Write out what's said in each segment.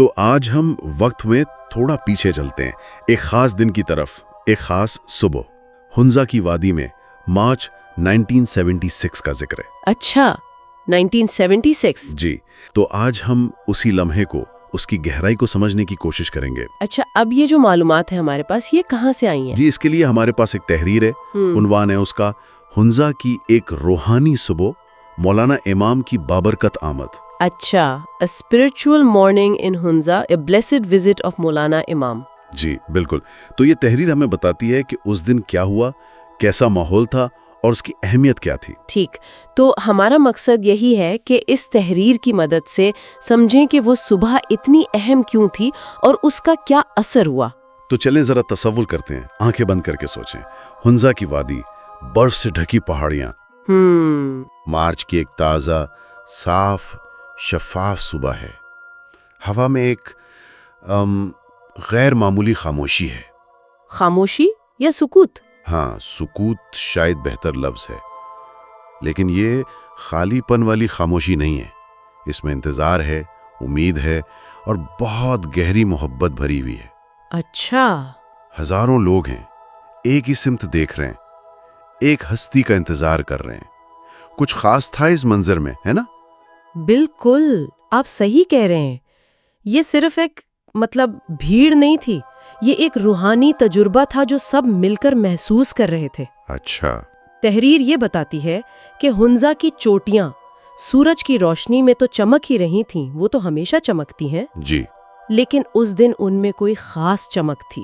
تو آج ہم وقت میں تھوڑا پیچھے چلتے ہیں، ایک خاص دن کی طرف، ایک خاص صبح۔ ہنزا کی وادی میں مارچ 1976 کا ذکر ہے۔ اچھا، 1976؟ جی، تو آج ہم اسی لمحے کو، اس کی گہرائی کو سمجھنے کی کوشش کریں گے۔ اچھا، اب یہ جو معلومات ہیں ہمارے پاس، یہ کہاں سے آئی ہیں؟ جی، اس کے لیے ہمارے پاس ایک تحریر ہے، عنوان ہے اس کا ہنزا کی ایک روحانی صبح، مولانا امام کی بابرکت آمد۔ اچھا، A spiritual morning in Hunza, a blessed visit of مولانا امام۔ جی بالکل، تو یہ تحریر ہمیں بتاتی ہے کہ اس دن کیا ہوا، کیسا ماحول تھا اور اس کی اہمیت کیا تھی۔ ٹھیک، تو ہمارا مقصد یہی ہے کہ اس تحریر کی مدد سے سمجھیں کہ وہ صبح اتنی اہم کیوں تھی اور اس کا کیا اثر ہوا۔ تو چلیں ذرا تصور کرتے ہیں، آنکھیں بند کر کے سوچیں۔ ہنزا کی وادی، برف سے ڈھکی پہاڑیاں، مارچ کی ایک تازہ، صاف، شفاف صبح ہے۔ ہوا میں ایک غیر معمولی خاموشی ہے۔ خاموشی یا سکوت؟ ہاں، سکوت شاید بہتر لفظ ہے، لیکن یہ خالی پن والی خاموشی نہیں ہے۔ اس میں انتظار ہے، امید ہے اور بہت گہری محبت بھری ہوئی ہے۔ اچھا، ہزاروں لوگ ہیں، ایک ہی سمت دیکھ رہے ہیں، ایک ہستی کا انتظار کر رہے ہیں۔ کچھ خاص تھا اس منظر میں، ہے نا؟ بالکل، آپ صحیح کہہ رہے ہیں۔ یہ صرف ایک بھیڑ نہیں تھی، یہ ایک روحانی تجربہ تھا جو سب مل کر محسوس کر رہے تھے۔ اچھا۔ تحریر یہ بتاتی ہے کہ ہنزا کی چوٹیاں سورج کی روشنی میں تو چمک ہی رہی تھیں، وہ تو ہمیشہ چمکتی ہیں، جی، لیکن اس دن ان میں کوئی خاص چمک تھی،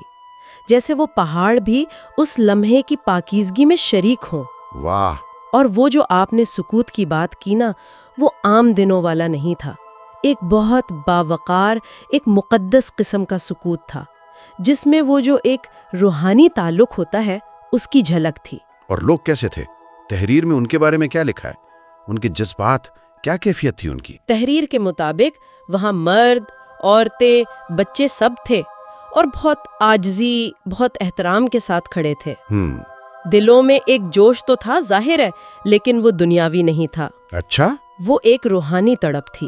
جیسے وہ پہاڑ بھی اس لمحے کی پاکیزگی میں شریک ہوں۔ واہ! اور وہ جو آپ نے سکوت کی بات کی نا، وہ عام دنوں والا نہیں تھا، ایک بہت باوقار، ایک مقدس قسم کا سکوت تھا، جس میں وہ جو ایک روحانی تعلق ہوتا ہے، اس کی جھلک تھی۔ اور لوگ کیسے تھے؟ تحریر میں ان کے بارے میں کیا لکھا ہے؟ ان کے جذبات، کیا کیفیت تھی ان کی؟ تحریر کے مطابق وہاں مرد، عورتیں، بچے سب تھے اور بہت عاجزی، بہت احترام کے ساتھ کھڑے تھے۔ دلوں میں ایک جوش تو تھا ظاہر ہے، لیکن وہ دنیاوی نہیں تھا۔ اچھا؟ وہ ایک روحانی تڑپ تھی۔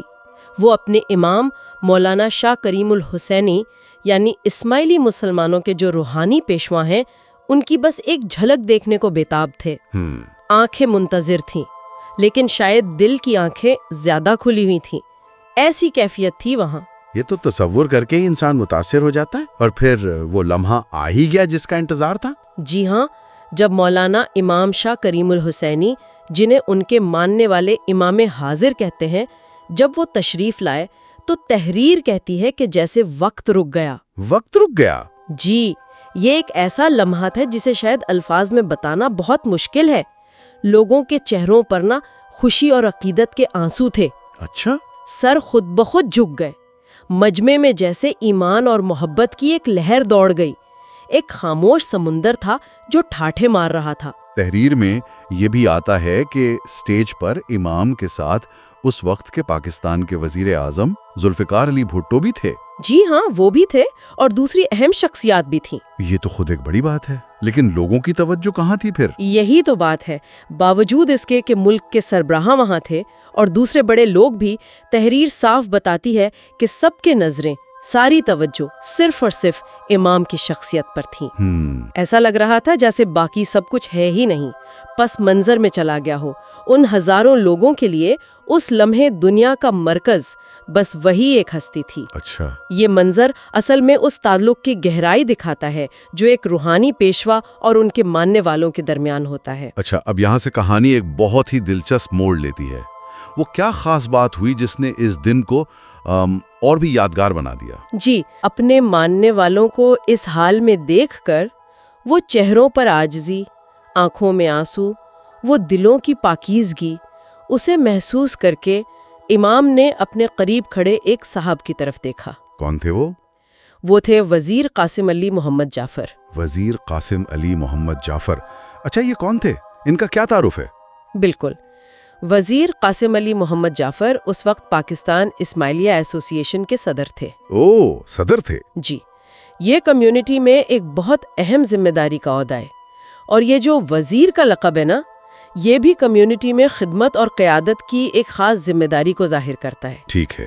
وہ اپنے امام مولانا شاہ کریم الحسینی یعنی اسماعیلی مسلمانوں کے جو روحانی پیشوا ہیں، ان کی بس ایک جھلک دیکھنے کو بےتاب تھے۔ آنکھیں منتظر تھیں، لیکن شاید دل کی آنکھیں زیادہ کھلی ہوئی تھیں۔ ایسی کیفیت تھی وہاں۔ یہ تو تصور کر کے ہی انسان متاثر ہو جاتا ہے۔ اور پھر وہ لمحہ آ ہی گیا جس کا انتظار تھا۔ جی ہاں، جب مولانا امام شاہ کریم الحسینی، جنہیں ان کے ماننے والے امام حاضر کہتے ہیں، جب وہ تشریف لائے تو تحریر کہتی ہے کہ جیسے وقت رک گیا۔ وقت رک گیا؟ جی، یہ ایک ایسا لمحہ ہے جسے شاید الفاظ میں بتانا بہت مشکل ہے۔ لوگوں کے چہروں پر نا خوشی اور عقیدت کے آنسو تھے۔ اچھا؟ سر خود بخود جھک گئے، مجمع میں جیسے ایمان اور محبت کی ایک لہر دوڑ گئی۔ ایک خاموش سمندر تھا جو ٹھاٹھے مار رہا تھا۔ تحریر میں یہ بھی آتا ہے کہ سٹیج پر امام کے ساتھ اس وقت کے پاکستان کے وزیر اعظم ذوالفقار علی بھٹو بھی تھے۔ جی ہاں، وہ بھی تھے اور دوسری اہم شخصیات بھی تھیں۔ یہ تو خود ایک بڑی بات ہے، لیکن لوگوں کی توجہ کہاں تھی پھر؟ یہی تو بات ہے، باوجود اس کے کہ ملک کے سربراہ وہاں تھے اور دوسرے بڑے لوگ بھی، تحریر صاف بتاتی ہے کہ سب کے نظریں، ساری توجہ صرف اور صرف امام کی شخصیت پر تھیں۔ ایسا لگ رہا تھا جیسے باقی سب کچھ ہے ہی نہیں، پس منظر میں چلا گیا ہو۔ ان ہزاروں لوگوں کے لیے اس لمحے دنیا کا مرکز بس وہی ایک ہستی تھی۔ اچھا۔ یہ منظر اصل میں اس تعلق کی گہرائی دکھاتا ہے جو ایک روحانی پیشوا اور ان کے ماننے والوں کے درمیان ہوتا ہے۔ اچھا، اب یہاں سے کہانی ایک بہت ہی دلچسپ موڑ لیتی ہے۔ وہ کیا خاص بات ہوئی جس نے اس دن کو اور بھی یادگار بنا دیا؟ جی، اپنے ماننے والوں کو اس حال میں دیکھ کر، وہ چہروں پر عاجزی، آنکھوں میں آنسو، وہ دلوں کی پاکیزگی، اسے محسوس کر کے امام نے اپنے قریب کھڑے ایک صاحب کی طرف دیکھا۔ کون تھے وہ؟ وہ تھے وزیر قاسم علی محمد جعفر۔ وزیر قاسم علی محمد جعفر؟ اچھا، یہ کون تھے؟ ان کا کیا تعارف ہے؟ بالکل، وزیر قاسم علی محمد جعفر اس وقت پاکستان اسماعیلیہ ایسوسی ایشن کے صدر تھے۔ اوہ، صدر تھے؟ جی، یہ کمیونٹی میں ایک بہت اہم ذمہ داری کا عہدہ ہے، اور یہ جو وزیر کا لقب ہے نا، یہ بھی کمیونٹی میں خدمت اور قیادت کی ایک خاص ذمہ داری کو ظاہر کرتا ہے۔ ٹھیک ہے۔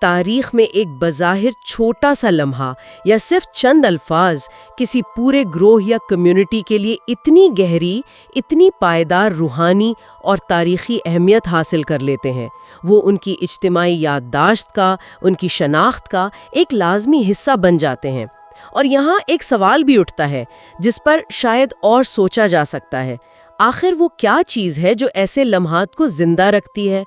تاریخ میں ایک بظاہر چھوٹا سا لمحہ یا صرف چند الفاظ کسی پورے گروہ یا کمیونٹی کے لیے اتنی گہری، اتنی پائیدار روحانی اور تاریخی اہمیت حاصل کر لیتے ہیں۔ وہ ان کی اجتماعی یادداشت کا، ان کی شناخت کا ایک لازمی حصہ بن جاتے ہیں۔ اور یہاں ایک سوال بھی اٹھتا ہے جس پر شاید اور سوچا جا سکتا ہے، آخر وہ کیا چیز ہے جو ایسے لمحات کو زندہ رکھتی ہے؟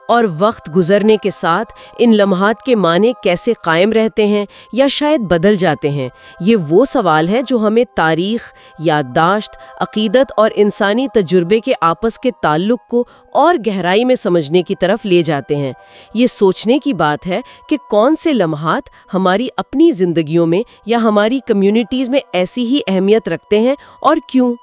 اور وقت گزرنے کے ساتھ ان لمحات کے معنی کیسے قائم رہتے ہیں یا شاید بدل جاتے ہیں؟ یہ وہ سوال ہے جو ہمیں تاریخ، یادداشت، عقیدت اور انسانی تجربے کے آپس کے تعلق کو اور گہرائی میں سمجھنے کی طرف لے جاتے ہیں۔ یہ سوچنے کی بات ہے کہ کون سے لمحات ہماری اپنی زندگیوں میں یا ہماری کمیونٹیز میں ایسی ہی اہمیت رکھتے ہیں اور کیوں؟